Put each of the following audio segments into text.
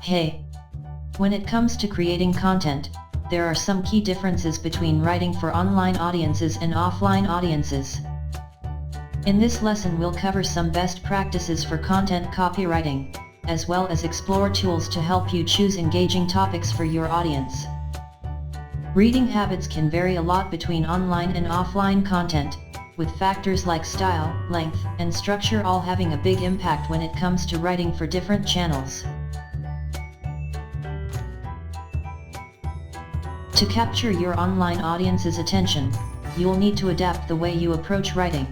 Hey! When it comes to creating content, there are some key differences between writing for online audiences and offline audiences. In this lesson we'll cover some best practices for content copywriting, as well as explore tools to help you choose engaging topics for your audience. Reading habits can vary a lot between online and offline content, with factors like style, length, and structure all having a big impact when it comes to writing for different channels. To capture your online audience's attention, you'll need to adapt the way you approach writing.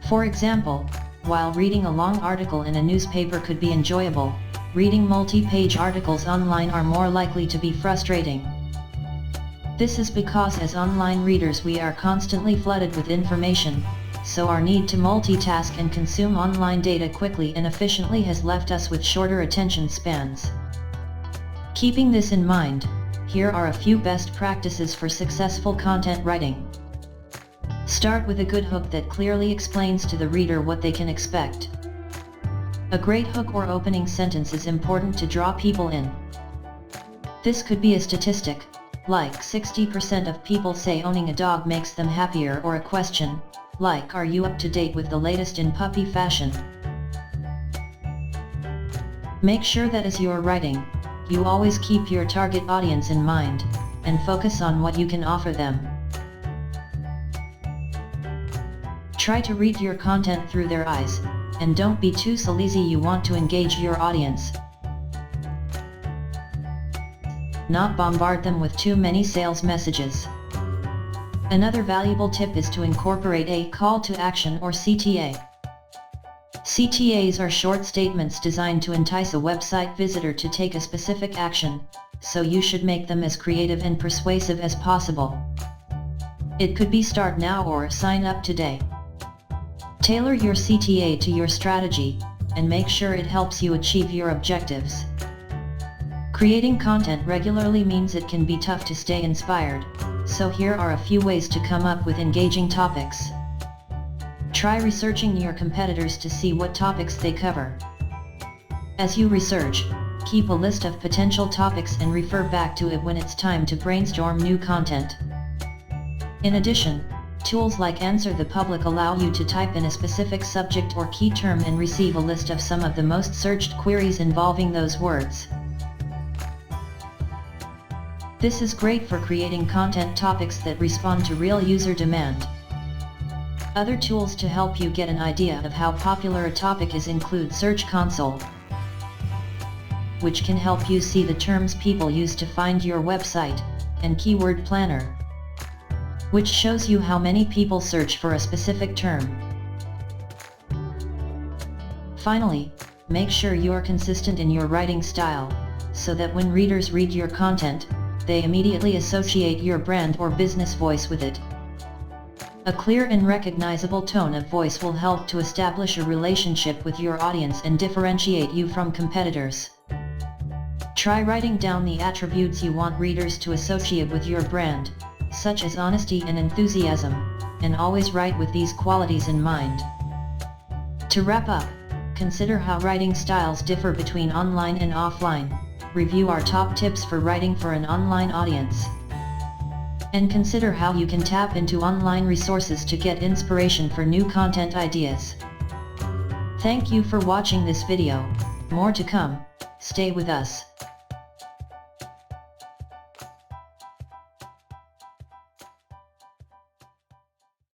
For example, while reading a long article in a newspaper could be enjoyable, reading multi-page articles online are more likely to be frustrating. This is because as online readers we are constantly flooded with information, so our need to multitask and consume online data quickly and efficiently has left us with shorter attention spans. Keeping this in mind, here are a few best practices for successful content writing. Start with a good hook that clearly explains to the reader what they can expect. A great hook or opening sentence is important to draw people in. This could be a statistic, like 60% of people say owning a dog makes them happier, or a question, like are you up to date with the latest in puppy fashion? Make sure that as you're writing, you always keep your target audience in mind, and focus on what you can offer them. Try to read your content through their eyes, and don't be too sleazy. You want to engage your audience, not bombard them with too many sales messages. Another valuable tip is to incorporate a call to action or CTA. CTAs are short statements designed to entice a website visitor to take a specific action, so you should make them as creative and persuasive as possible. It could be start now or sign up today. Tailor your CTA to your strategy, and make sure it helps you achieve your objectives. Creating content regularly means it can be tough to stay inspired, so here are a few ways to come up with engaging topics. Try researching your competitors to see what topics they cover. As you research, keep a list of potential topics and refer back to it when it's time to brainstorm new content. In addition, tools like Answer the Public allow you to type in a specific subject or key term and receive a list of some of the most searched queries involving those words. This is great for creating content topics that respond to real user demand. Other tools to help you get an idea of how popular a topic is include Search Console, which can help you see the terms people use to find your website, and Keyword Planner, which shows you how many people search for a specific term. Finally, make sure you are consistent in your writing style, so that when readers read your content, they immediately associate your brand or business voice with it. A clear and recognizable tone of voice will help to establish a relationship with your audience and differentiate you from competitors. Try writing down the attributes you want readers to associate with your brand, such as honesty and enthusiasm, and always write with these qualities in mind. To wrap up, consider how writing styles differ between online and offline. Review our top tips for writing for an online audience, and consider how you can tap into online resources to get inspiration for new content ideas. Thank you for watching this video. More to come. Stay with us.